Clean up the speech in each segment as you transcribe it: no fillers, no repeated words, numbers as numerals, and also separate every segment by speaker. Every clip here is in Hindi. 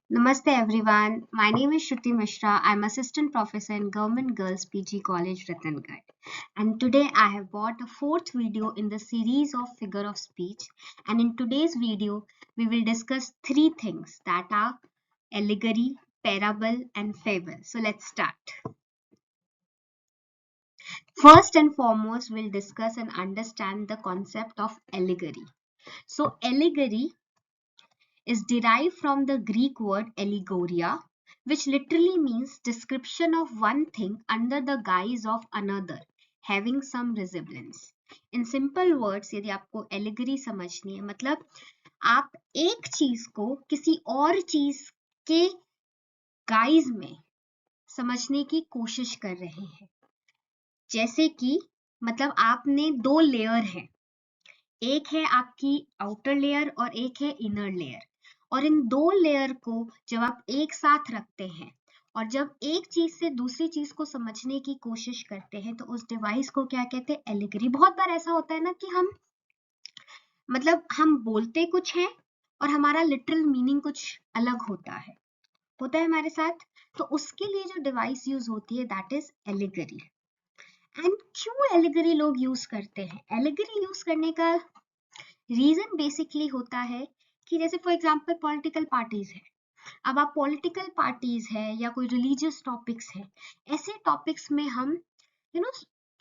Speaker 1: Namaste everyone. My name is Shruti Mishra. I'm assistant professor in Government Girls PG College, Ratnagad. And today I have brought a fourth video in the series of figure of speech. And in today's video, we will discuss three things that are allegory, parable, and fable. So let's start. First and foremost, we'll discuss and understand the concept of allegory. So allegory is derived from the Greek word allegoria, which literally means description of one thing under the guise of another, having some resemblance. In simple words, यदि आपको allegory समझनी है, मतलब आप एक चीज को किसी और चीज के गाइज में समझने की कोशिश कर रहे हैं. जैसे कि मतलब आपने दो लेयर हैं, एक है आपकी आउटर लेयर और एक है इनर लेयर, और इन दो लेयर को जब आप एक साथ रखते हैं और जब एक चीज से दूसरी चीज को समझने की कोशिश करते हैं तो उस डिवाइस को क्या कहते हैं? एलिगरी. बहुत बार ऐसा होता है ना कि हम बोलते कुछ हैं और हमारा लिटरल मीनिंग कुछ अलग होता है हमारे साथ. तो उसके लिए जो डिवाइस यूज होती है दैट इज एलिगरी. एंड क्यों एलिगरी लोग यूज करते हैं? एलिगरी यूज करने का रीजन बेसिकली होता है कि जैसे फॉर एग्जांपल पॉलिटिकल पार्टीज है. अब आप पॉलिटिकल पार्टीज है या कोई रिलीजियस टॉपिक्स है, ऐसे टॉपिक्स में हम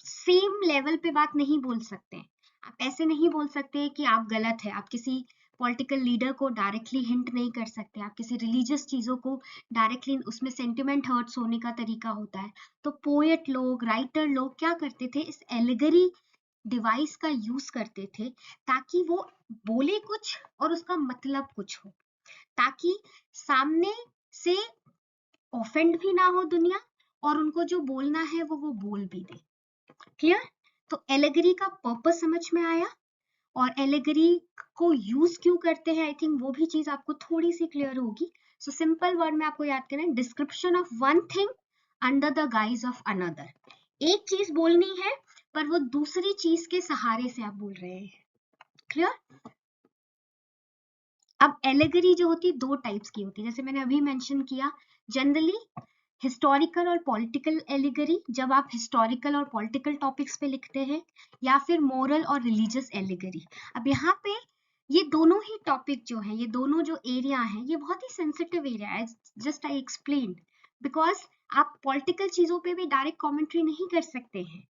Speaker 1: सेम लेवल पे बात नहीं बोल सकते. आप ऐसे नहीं बोल सकते कि आप गलत है. आप किसी पॉलिटिकल लीडर को डायरेक्टली हिंट नहीं कर सकते. आप किसी रिलीजियस चीजों को डायरेक्टली, उसमें सेंटिमेंट हर्ट्स होने का तरीका होता है. तो पोएट लोग, राइटर लोग क्या करते थे? इस एलिगरी डिवाइस का यूज करते थे ताकि वो बोले कुछ और उसका मतलब कुछ हो, ताकि सामने से ऑफेंड भी ना हो दुनिया और उनको जो बोलना है वो बोल भी दे. क्लियर? तो एलिगरी का पर्पस समझ में आया, और एलिगरी को यूज क्यों करते हैं आई थिंक वो भी चीज आपको थोड़ी सी क्लियर होगी. सो सिंपल वर्ड में आपको याद करना है, description of one thing under the guys of another. एक चीज बोलनी है पर वो दूसरी चीज के सहारे से आप बोल रहे हैं. क्लियर? अब एलिगरी जो होती है दो टाइप्स की होती है, जैसे मैंने अभी मेंशन किया. जनरली हिस्टोरिकल और पॉलिटिकल एलिगरी, जब आप हिस्टोरिकल और पॉलिटिकल टॉपिक्स पे लिखते हैं, या फिर मोरल और रिलीजियस एलिगरी. अब यहाँ पे ये दोनों ही टॉपिक जो है, ये दोनों जो एरिया है, ये बहुत ही सेंसिटिव एरिया है. जस्ट आई एक्सप्लेन, बिकॉज आप पॉलिटिकल चीजों पे भी डायरेक्ट कमेंट्री नहीं कर सकते हैं,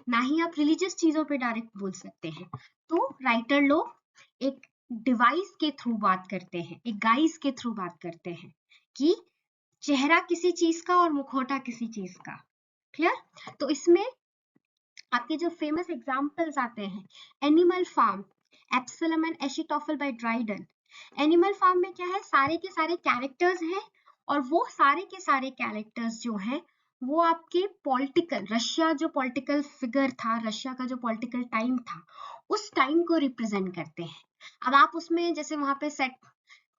Speaker 1: ना ही आप रिलीजियस चीजों पे डायरेक्ट बोल सकते हैं. तो राइटर लोग एक डिवाइस के थ्रू बात करते हैं, एक गाइस के थ्रू बात करते हैं कि चेहरा किसी चीज का और मुखौटा किसी चीज का. क्लियर? तो इसमें आपके जो फेमस एग्जांपल्स आते हैं, Animal Farm, Absalom and Achitophel by Dryden. Animal Farm में क्या है? सारे के सारे कैरेक्टर्स हैं, और वो सारे के सारे कैरेक्टर्स जो हैं वो आपके पॉलिटिकल, रशिया जो पॉलिटिकल फिगर था, रशिया का जो पॉलिटिकल टाइम था, उस टाइम को रिप्रेजेंट करते हैं. अब आप उसमें जैसे वहां पे सेट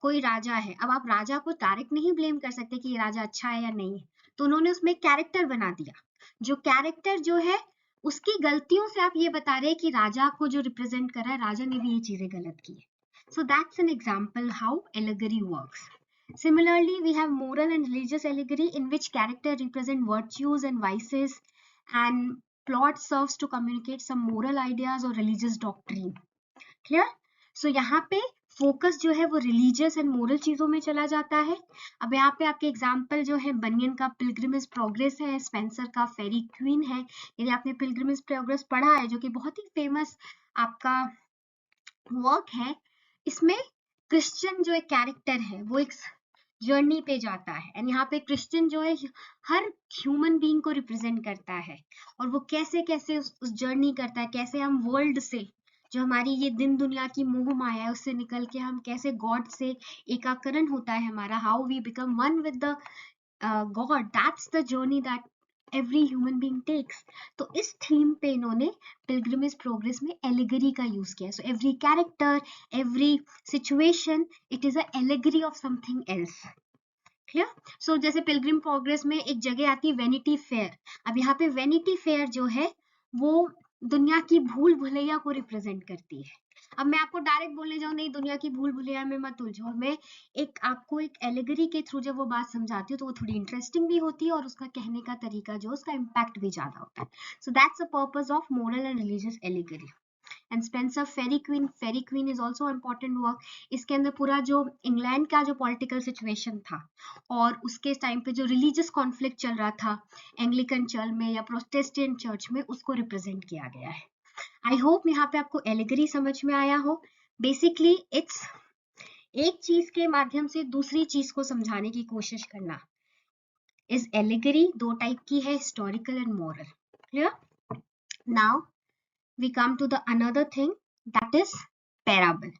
Speaker 1: कोई राजा है, अब आप राजा को डायरेक्ट नहीं ब्लेम कर सकते कि ये राजा अच्छा है या नहीं है, तो उन्होंने उसमें एक कैरेक्टर बना दिया. जो कैरेक्टर जो है उसकी गलतियों से आप ये बता रहे हैं कि राजा को जो रिप्रेजेंट कर रहा है, राजा ने भी ये चीजें गलत की है. So that's an example how allegory works. Similarly, we have moral and religious allegory in which character represent virtues and vices and plot serves to communicate some moral ideas or religious doctrine. Clear? So यहाँ पे फोकस जो है वो रिलीजियस एंड मोरल चीजों में चला जाता है. अब यहाँ पे आपके एग्जाम्पल जो है, बनियन का पिलग्रिमेज प्रोग्रेस है, स्पेंसर का फेरी क्वीन है. यदि आपने पिलग्रिमेज प्रोग्रेस पढ़ा है, जो कि बहुत ही फेमस आपका वर्क है, इसमें क्रिश्चियन जो एक कैरेक्टर है वो एक जर्नी पे जाता है, एंड यहाँ पे क्रिश्चियन जो है हर ह्यूमन बीइंग को रिप्रेजेंट करता है, और वो कैसे कैसे उस जर्नी करता है, कैसे हम वर्ल्ड से, जो हमारी ये दिन दुनिया की मोह माया है, उससे निकल के हम कैसे गॉड से एकाकरण होता है हमारा, how we become one with the god. That's the journey that every human being takes. तो इस थीम पे इन्होंने पिलग्रिमेज प्रोग्रेस में एलिगरी का यूज किया. So every character, every situation, it is a allegory of something else. Clear? So जैसे पिलग्रिम प्रोग्रेस में एक जगह आती है वेनिटी फेयर. अब यहाँ पे वेनिटी फेयर जो है वो दुनिया की भूल भुलैया को रिप्रेजेंट करती है। अब मैं आपको डायरेक्ट बोलने जाऊं नहीं दुनिया की भूल भुलैया में मत उलझो, और मैं आपको एक एलिगरी के थ्रू जब वो बात समझाती हूँ तो वो थोड़ी इंटरेस्टिंग भी होती है और उसका कहने का तरीका जो उसका इम्पैक्ट भी ज्यादा होता है। So that's the purpose of moral and religious allegory. And Spenser Faerie Queene is also important work. इसके अंदर पूरा जो इंग्लैंड का जो पॉलिटिकल सिचुएशन था और उसके टाइम पे जो रिलीजियस कॉन्फ्लिक्ट चल रहा था एंग्लिकन चर्च में या प्रोटेस्टेंट चर्च में, उसको रिप्रेजेंट किया गया है। आई होप यहाँ पे आपको एलिगरी समझ में आया हो। बेसिकली इट्स एक चीज के माध्यम से दूसरी चीज को समझाने की कोशिश करना। इस एलिगरी दो टाइप की है, historical and moral. Clear? Now we come to the another thing that is parable.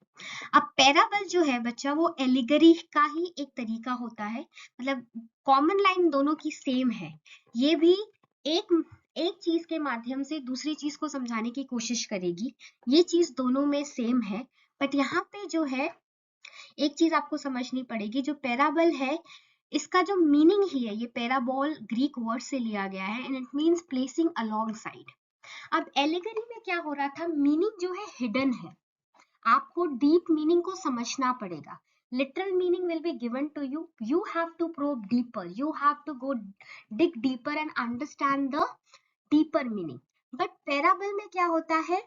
Speaker 1: अब पैराबल जो है बच्चा वो एलिगरी का ही एक तरीका होता है, मतलब कॉमन लाइन दोनों की सेम है। ये भी एक चीज के माध्यम से दूसरी चीज को समझाने की कोशिश करेगी, ये चीज दोनों में सेम है। बट यहाँ पे जो है एक चीज आपको समझनी पड़ेगी, जो पैराबल है इसका जो मीनिंग ही है, ये पैराबॉल ग्रीक वर्ड से लिया गया है and it means placing along side. अब एलिगरी में क्या हो रहा था, मीनिंग जो है हिडन है, आपको डीप मीनिंग को समझना पड़ेगा। Literal meaning will be given to you, you have to probe deeper, you have to go dig deeper and understand the deeper meaning. But parable में क्या होता है,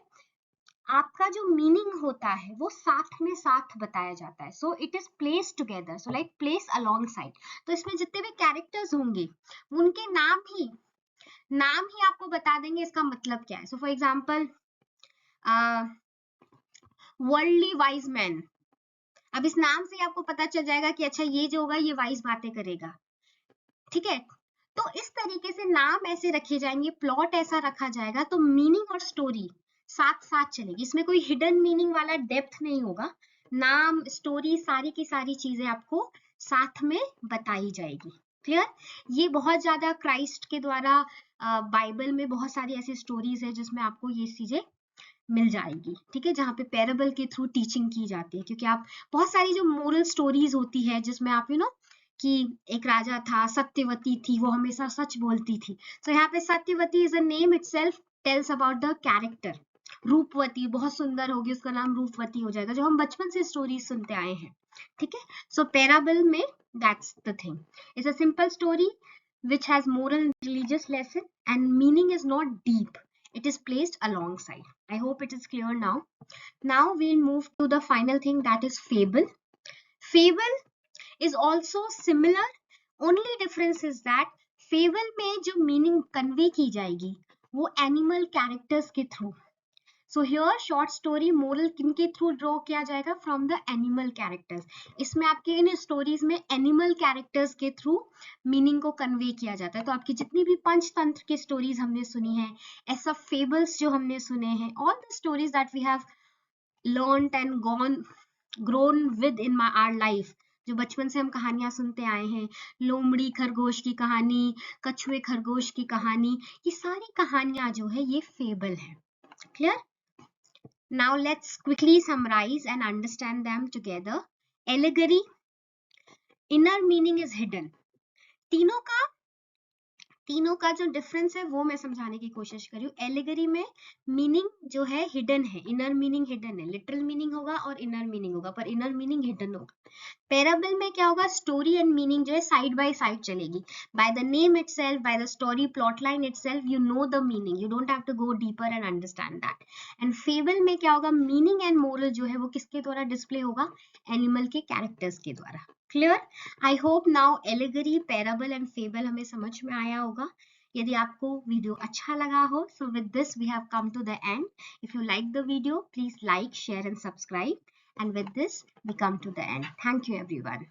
Speaker 1: आपका जो मीनिंग होता है वो साथ में साथ बताया जाता है। So it is place together, so like place along side. तो इसमें जितने भी कैरेक्टर्स होंगे उनके नाम ही आपको बता देंगे इसका मतलब क्या है। So for example worldly wise man, अब इस नाम से आपको पता चल जाएगा कि अच्छा ये जो होगा ये वाइज बातें करेगा, ठीक है। तो इस तरीके से नाम ऐसे रखे जाएंगे, प्लॉट ऐसा रखा जाएगा, तो मीनिंग और स्टोरी साथ साथ चलेगी। इसमें कोई हिडन मीनिंग वाला डेप्थ नहीं होगा, नाम स्टोरी सारी की सारी चीजें आपको साथ में बताई जाएगी। क्लियर? ये बहुत ज्यादा क्राइस्ट के द्वारा बाइबल में बहुत सारी ऐसी स्टोरीज है जिसमें आपको ये चीजें मिल जाएगी, ठीक है, जहाँ पे पैराबल के थ्रू टीचिंग की जाती है। क्योंकि आप बहुत सारी जो मोरल स्टोरीज होती है जिसमें आप कि एक राजा था, सत्यवती थी, वो हमेशा सच बोलती थी। तो यहाँ पे Satyavati is a name itself tells about the character. रूपवती बहुत सुंदर होगी, उसका नाम रूपवती हो जाएगा, जो हम बचपन से स्टोरीज सुनते आए हैं, ठीक है। सो पैराबल में that's the thing, it's a simple story which has moral and religious lesson and meaning is not deep, it is placed alongside. I hope it is clear now. Now we'll move to the final thing, that is fable. Fable is also similar, only difference is that fable में जो meaning convey की जाएगी वो animal characters के through. So here short story moral किनके थ्रू ड्रॉ किया जाएगा, फ्रॉम द एनिमल कैरेक्टर्स। इसमें आपके इन स्टोरीज में एनिमल कैरेक्टर्स के थ्रू मीनिंग को कन्वे किया जाता है। तो आपकी जितनी भी पंचतंत्र की स्टोरीज हमने सुनी है, ऐसा फेबल्स जो हमने सुने हैं, all the stories that we have learned and grown with in our life, जो बचपन से हम कहानियां सुनते आए हैं, लोमड़ी खरगोश की कहानी, कछुए खरगोश की कहानी, ये सारी कहानियां जो है ये फेबल है। Clear? Now let's quickly summarize and understand them together. Allegory, inner meaning is hidden. तीनों का जो डिफरेंस है वो मैं समझाने की कोशिश कर रही हूँ। एलिगरी में मीनिंग जो है हिडन है, इनर मीनिंग हिडन है, लिटरल मीनिंग होगा और इनर मीनिंग होगा, पर इनर मीनिंग हिडन होगा। पैराबल में क्या होगा, स्टोरी एंड मीनिंग जो है साइड बाय साइड चलेगी। By the name itself, by the story plot line itself, you know the meaning, you don't have to go deeper and understand that. And fable में क्या होगा, मीनिंग एंड मोरल जो है वो किसके द्वारा डिस्प्ले होगा, एनिमल के कैरेक्टर्स के द्वारा। Clear? I hope now allegory, parable and fable हमें समझ में आया होगा। यदि आपको वीडियो अच्छा लगा हो, so with this we have come to the end. If you like the video, please like, share and subscribe. And with this we come to the end. Thank you everyone.